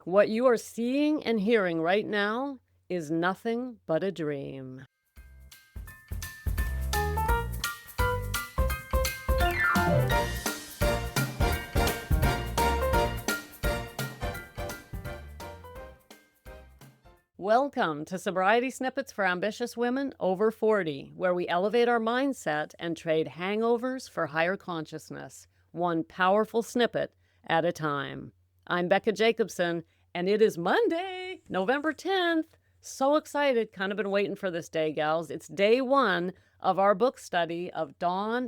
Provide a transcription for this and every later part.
What you are seeing and hearing right now is nothing but a dream. Welcome to Sobriety Snippets for Ambitious Women Over 40, where we elevate our mindset and trade hangovers for higher consciousness, one powerful snippet at a time. I'm Becca Jacobson, and it is Monday, November 10th. So excited, kind of been waiting for this day, gals. It's day one of our book study of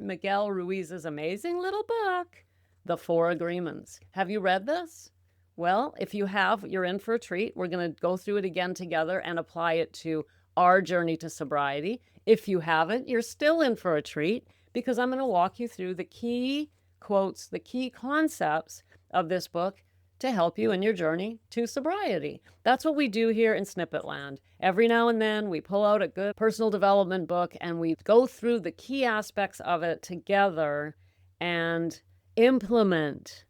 Miguel Ruiz's amazing little book, The Four Agreements. Have you read this? Well, if you have, you're in for a treat. We're going to go through it again together and apply it to our journey to sobriety. If you haven't, you're still in for a treat because I'm going to walk you through the key quotes, the key concepts of this book to help you in your journey to sobriety. That's what we do here in Snippet Land. Every now and then we pull out a good personal development book and we go through the key aspects of it together and implement.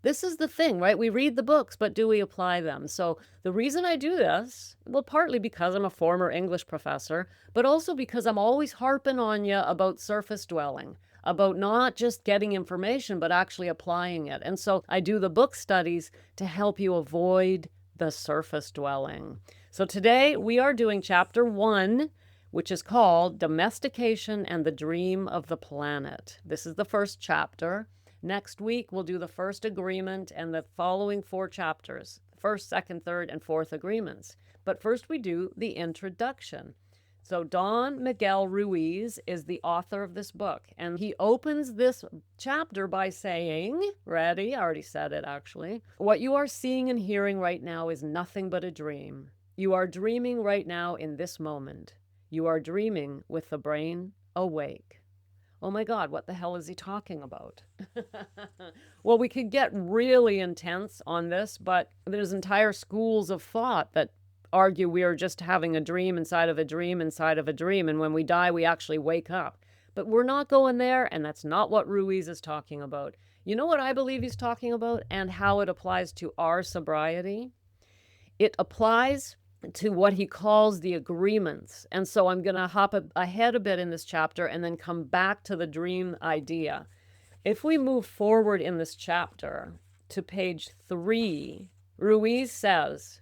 This is the thing, right? We read the books, but do we apply them? So the reason I do this, well, partly because I'm a former English professor, but also because I'm always harping on you about surface dwelling, about not just getting information, but actually applying it. And so I do the book studies to help you avoid the surface dwelling. So today we are doing chapter 1, which is called Domestication and the Dream of the Planet. This is the first chapter. Next week, we'll do the first agreement and the following 4 chapters, first, second, third, and fourth agreements. But first, we do the introduction. So Miguel Ruiz is the author of this book, and he opens this chapter by saying, ready? I already said it, actually. What you are seeing and hearing right now is nothing but a dream. You are dreaming right now in this moment. You are dreaming with the brain awake. Oh my God, what the hell is he talking about? Well, we could get really intense on this, but there's entire schools of thought that argue we are just having a dream inside of a dream inside of a dream, and when we die, we actually wake up. But we're not going there, and that's not what Ruiz is talking about. You know what I believe he's talking about and how it applies to our sobriety? It applies to what he calls the agreements. And so I'm going to hop ahead a bit in this chapter and then come back to the dream idea. If we move forward in this chapter to page 3, Ruiz says,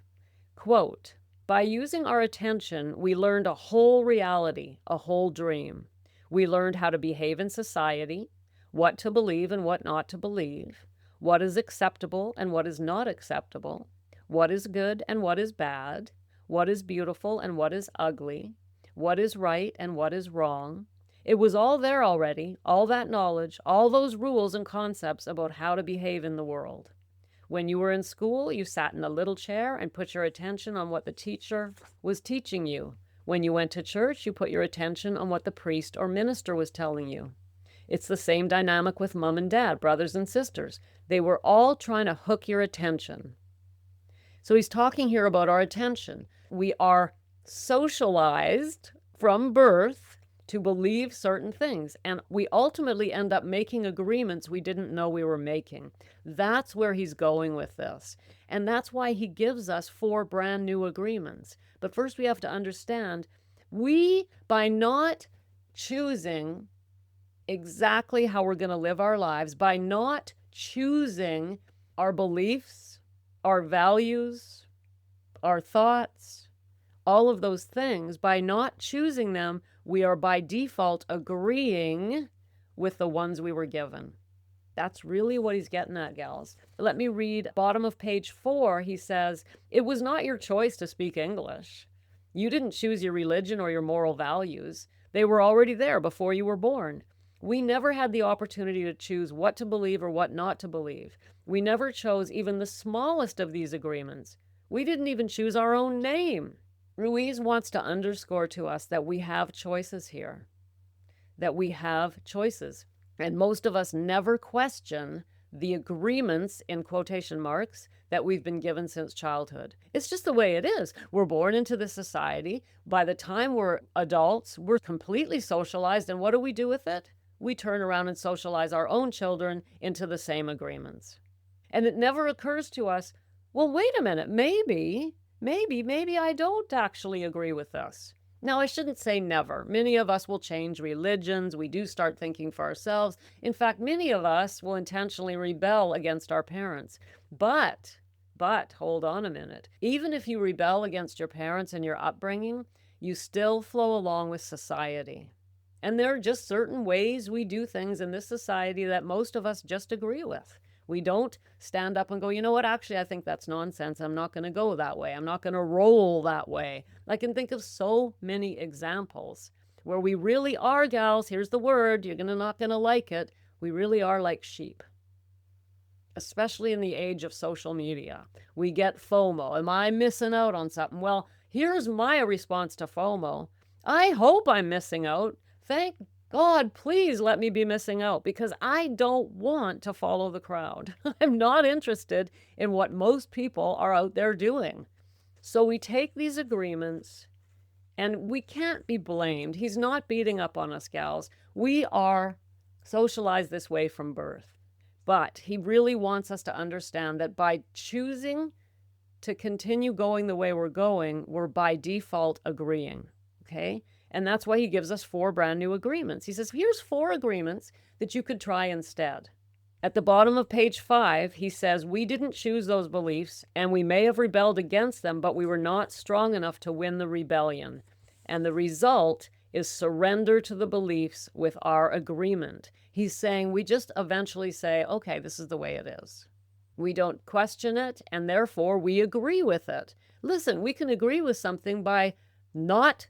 quote, "By using our attention, we learned a whole reality, a whole dream. We learned how to behave in society, what to believe and what not to believe, what is acceptable and what is not acceptable, what is good and what is bad, what is beautiful and what is ugly, what is right and what is wrong. It was all there already, all that knowledge, all those rules and concepts about how to behave in the world. When you were in school, you sat in a little chair and put your attention on what the teacher was teaching you. When you went to church, you put your attention on what the priest or minister was telling you. It's the same dynamic with mom and dad, brothers and sisters. They were all trying to hook your attention." So he's talking here about our attention. We are socialized from birth to believe certain things, and we ultimately end up making agreements we didn't know we were making. That's where he's going with this, and that's why he gives us 4 brand new agreements. But first we have to understand, by not choosing exactly how we're going to live our lives, by not choosing our beliefs, our values, our thoughts, all of those things, by not choosing them, we are by default agreeing with the ones we were given. That's really what he's getting at, gals. Let me read bottom of page 4. He says, "It was not your choice to speak English. You didn't choose your religion or your moral values. They were already there before you were born. We never had the opportunity to choose what to believe or what not to believe. We never chose even the smallest of these agreements. We didn't even choose our own name." Ruiz wants to underscore to us that we have choices here, that we have choices. And most of us never question the agreements, in quotation marks, that we've been given since childhood. It's just the way it is. We're born into this society. By the time we're adults, we're completely socialized. And what do we do with it? We turn around and socialize our own children into the same agreements. And it never occurs to us, well, wait a minute, maybe I don't actually agree with this. Now, I shouldn't say never. Many of us will change religions. We do start thinking for ourselves. In fact, many of us will intentionally rebel against our parents. But, hold on a minute. Even if you rebel against your parents and your upbringing, you still flow along with society. And there are just certain ways we do things in this society that most of us just agree with. We don't stand up and go, you know what, actually, I think that's nonsense. I'm not going to go that way. I'm not going to roll that way. I can think of so many examples where we really are, gals, here's the word, you're not going to like it. We really are like sheep, especially in the age of social media. We get FOMO. Am I missing out on something? Well, here's my response to FOMO. I hope I'm missing out. Thank God, please let me be missing out, because I don't want to follow the crowd. I'm not interested in what most people are out there doing. So we take these agreements, and we can't be blamed. He's not beating up on us, gals. We are socialized this way from birth. But he really wants us to understand that by choosing to continue going the way we're going, we're by default agreeing, okay? And that's why he gives us 4 brand new agreements. He says, here's 4 agreements that you could try instead. At the bottom of page 5, he says, we didn't choose those beliefs, and we may have rebelled against them, but we were not strong enough to win the rebellion. And the result is surrender to the beliefs with our agreement. He's saying we just eventually say, okay, this is the way it is. We don't question it, and therefore we agree with it. Listen, we can agree with something by not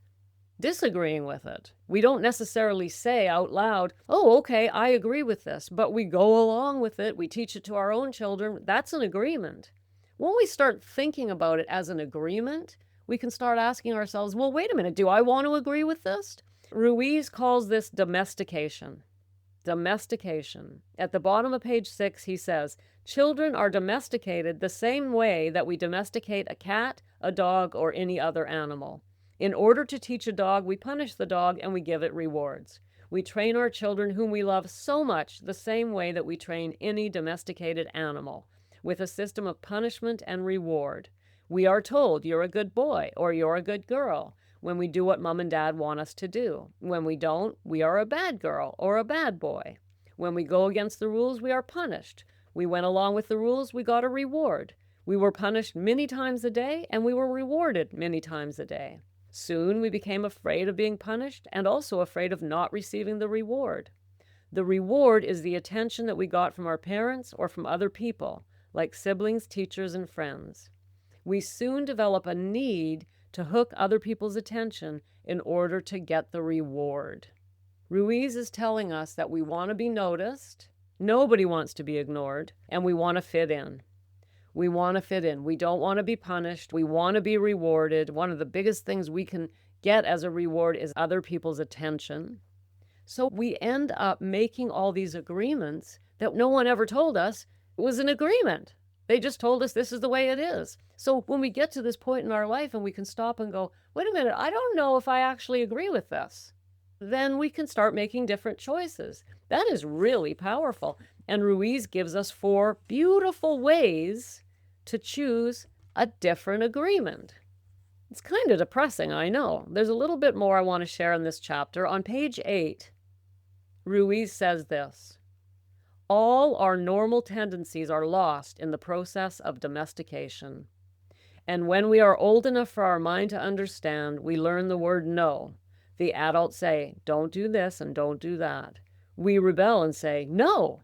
disagreeing with it. We don't necessarily say out loud, oh, okay, I agree with this, but we go along with it. We teach it to our own children. That's an agreement. When we start thinking about it as an agreement, we can start asking ourselves, well, wait a minute, do I want to agree with this? Ruiz calls this domestication. Domestication. At the bottom of page 6, he says, children are domesticated the same way that we domesticate a cat, a dog, or any other animal. In order to teach a dog, we punish the dog and we give it rewards. We train our children whom we love so much the same way that we train any domesticated animal, with a system of punishment and reward. We are told, you're a good boy or you're a good girl, when we do what mom and dad want us to do. When we don't, we are a bad girl or a bad boy. When we go against the rules, we are punished. We went along with the rules, we got a reward. We were punished many times a day and we were rewarded many times a day. Soon we became afraid of being punished and also afraid of not receiving the reward. The reward is the attention that we got from our parents or from other people, like siblings, teachers, and friends. We soon develop a need to hook other people's attention in order to get the reward. Ruiz is telling us that we want to be noticed, nobody wants to be ignored, and we want to fit in. We want to fit in. We don't want to be punished. We want to be rewarded. One of the biggest things we can get as a reward is other people's attention. So we end up making all these agreements that no one ever told us it was an agreement. They just told us this is the way it is. So when we get to this point in our life and we can stop and go, wait a minute, I don't know if I actually agree with this, then we can start making different choices. That is really powerful. And Ruiz gives us 4 beautiful ways to choose a different agreement. It's kind of depressing, I know. There's a little bit more I want to share in this chapter. On page 8, Ruiz says this: all our normal tendencies are lost in the process of domestication. And when we are old enough for our mind to understand, we learn the word no. The adults say, don't do this and don't do that. We rebel and say, no.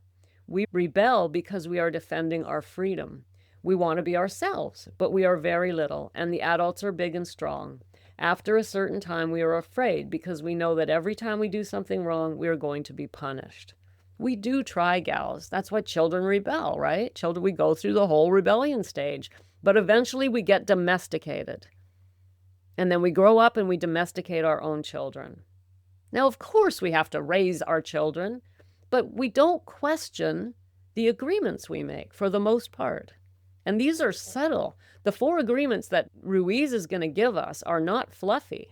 We rebel because we are defending our freedom. We want to be ourselves, but we are very little, and the adults are big and strong. After a certain time, we are afraid because we know that every time we do something wrong, we are going to be punished. We do try, gals. That's why children rebel, right? Children, we go through the whole rebellion stage, but eventually we get domesticated. And then we grow up and we domesticate our own children. Now, of course, we have to raise our children, but we don't question the agreements we make for the most part. And these are subtle. The 4 agreements that Ruiz is going to give us are not fluffy.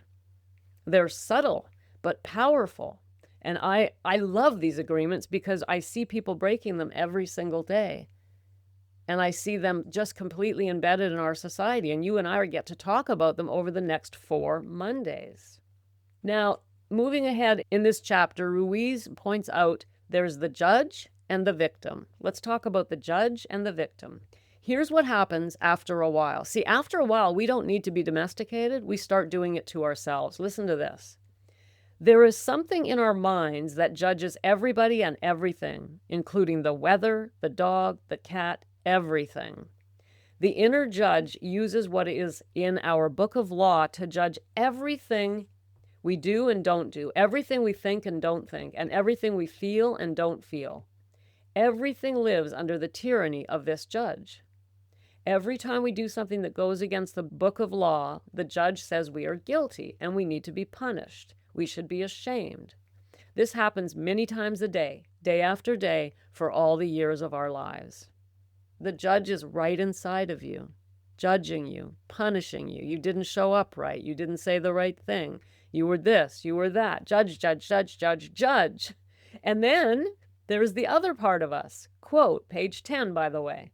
They're subtle, but powerful. And I love these agreements because I see people breaking them every single day. And I see them just completely embedded in our society. And you and I get to talk about them over the next 4 Mondays. Now, moving ahead in this chapter, Ruiz points out there's the judge and the victim. Let's talk about the judge and the victim. Here's what happens after a while. See, after a while, we don't need to be domesticated. We start doing it to ourselves. Listen to this. There is something in our minds that judges everybody and everything, including the weather, the dog, the cat, everything. The inner judge uses what is in our book of law to judge everything we do and don't do, everything we think and don't think, and everything we feel and don't feel. Everything lives under the tyranny of this judge. Every time we do something that goes against the book of law, the judge says we are guilty and we need to be punished. We should be ashamed. This happens many times a day, day after day, for all the years of our lives. The judge is right inside of you, judging you, punishing you. You didn't show up right. You didn't say the right thing. You were this, you were that. Judge, judge, judge, judge, judge. And then there's the other part of us. Quote, page 10, by the way.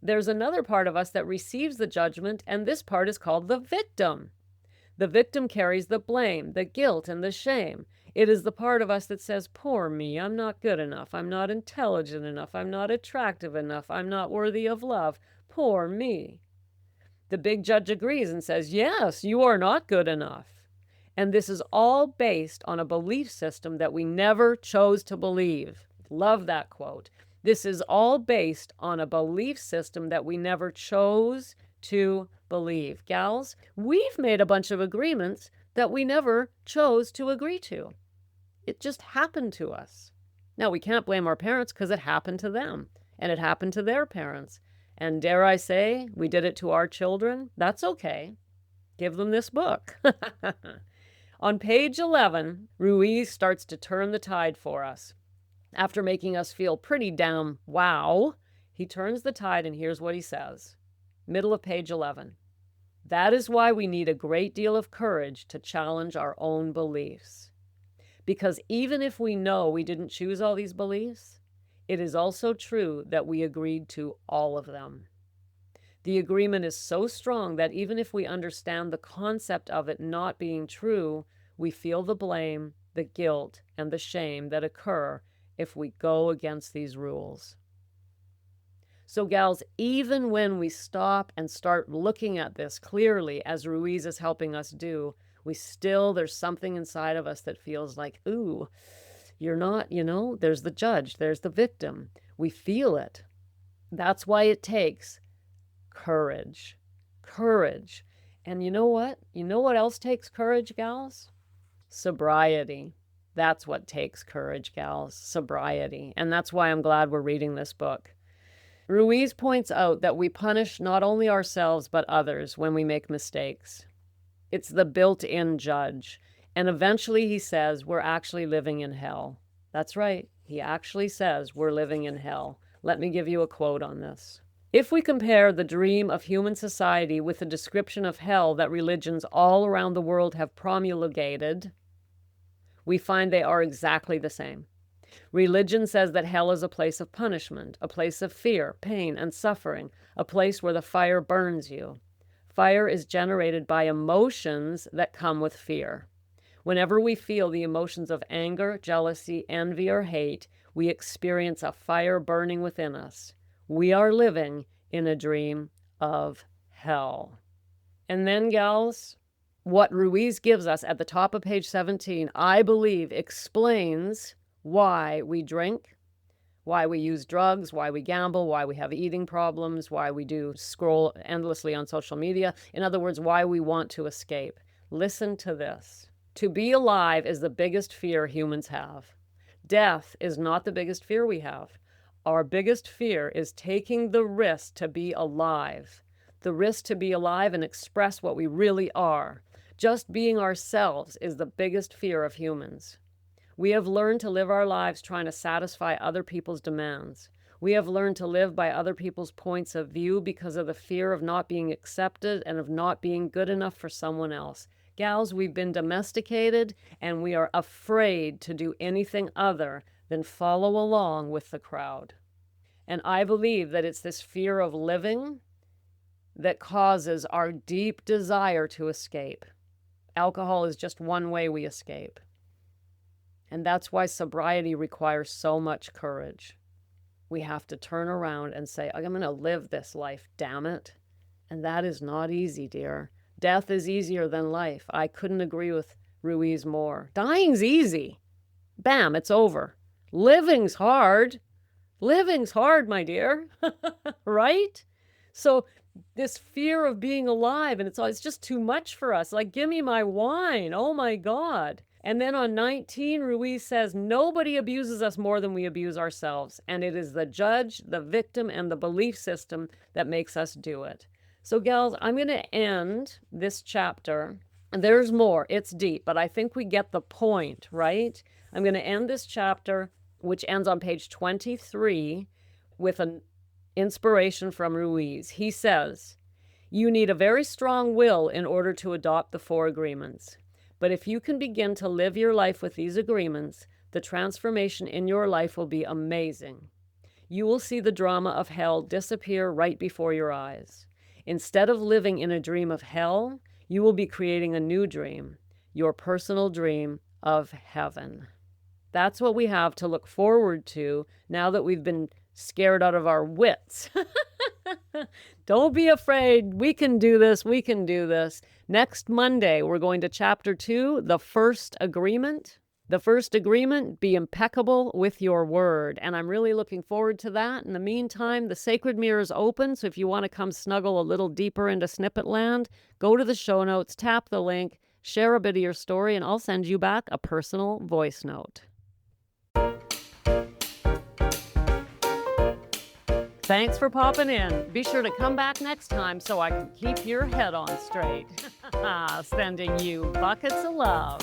There's another part of us that receives the judgment, and this part is called the victim. The victim carries the blame, the guilt, and the shame. It is the part of us that says, poor me, I'm not good enough, I'm not intelligent enough, I'm not attractive enough, I'm not worthy of love. Poor me. The big judge agrees and says, yes, you are not good enough. And this is all based on a belief system that we never chose to believe. Love that quote. This is all based on a belief system that we never chose to believe. Gals, we've made a bunch of agreements that we never chose to agree to. It just happened to us. Now, we can't blame our parents because it happened to them, and it happened to their parents. And dare I say, we did it to our children? That's okay. Give them this book. On page 11, Ruiz starts to turn the tide for us. After making us feel pretty damn wow, he turns the tide, and here's what he says. Middle of page 11. That is why we need a great deal of courage to challenge our own beliefs. Because even if we know we didn't choose all these beliefs, it is also true that we agreed to all of them. The agreement is so strong that even if we understand the concept of it not being true, we feel the blame, the guilt, and the shame that occur if we go against these rules. So gals, even when we stop and start looking at this clearly, as Ruiz is helping us do, there's something inside of us that feels like, ooh, you're not, there's the judge, there's the victim. We feel it. That's why it takes courage. Courage. And you know what? You know what else takes courage, gals? Sobriety. That's what takes courage, gals. Sobriety. And that's why I'm glad we're reading this book. Ruiz points out that we punish not only ourselves but others when we make mistakes. It's the built-in judge. And eventually he says we're actually living in hell. That's right. He actually says we're living in hell. Let me give you a quote on this. If we compare the dream of human society with the description of hell that religions all around the world have promulgated, we find they are exactly the same. Religion says that hell is a place of punishment, a place of fear, pain, and suffering, a place where the fire burns you. Fire is generated by emotions that come with fear. Whenever we feel the emotions of anger, jealousy, envy, or hate, we experience a fire burning within us. We are living in a dream of hell. And then, gals, what Ruiz gives us at the top of page 17, I believe, explains why we drink, why we use drugs, why we gamble, why we have eating problems, why we do scroll endlessly on social media. In other words, why we want to escape. Listen to this. To be alive is the biggest fear humans have. Death is not the biggest fear we have. Our biggest fear is taking the risk to be alive. The risk to be alive and express what we really are. Just being ourselves is the biggest fear of humans. We have learned to live our lives trying to satisfy other people's demands. We have learned to live by other people's points of view because of the fear of not being accepted and of not being good enough for someone else. Gals, we've been domesticated and we are afraid to do anything other than follow along with the crowd. And I believe that it's this fear of living that causes our deep desire to escape. Alcohol is just one way we escape. And that's why sobriety requires so much courage. We have to turn around and say, I'm going to live this life, damn it. And that is not easy, dear. Death is easier than life. I couldn't agree with Ruiz more. Dying's easy. Bam, it's over. Living's hard. Living's hard, my dear. Right? So this fear of being alive, and it's just too much for us. Like, give me my wine. Oh my God. And then on 19, Ruiz says, nobody abuses us more than we abuse ourselves. And it is the judge, the victim, and the belief system that makes us do it. So gals, I'm going to end this chapter. There's more. It's deep, but I think we get the point, right? I'm going to end this chapter, which ends on page 23, with an inspiration from Ruiz. He says, you need a very strong will in order to adopt the 4 agreements. But if you can begin to live your life with these agreements, the transformation in your life will be amazing. You will see the drama of hell disappear right before your eyes. Instead of living in a dream of hell, you will be creating a new dream, your personal dream of heaven. That's what we have to look forward to now that we've been scared out of our wits. Don't be afraid. We can do this. We can do this. Next Monday, we're going to chapter 2, the first agreement. The first agreement, be impeccable with your word. And I'm really looking forward to that. In the meantime, the Sacred Mirror is open. So if you want to come snuggle a little deeper into Snippet Land, go to the show notes, tap the link, share a bit of your story, and I'll send you back a personal voice note. Thanks for popping in. Be sure to come back next time so I can keep your head on straight. Sending you buckets of love.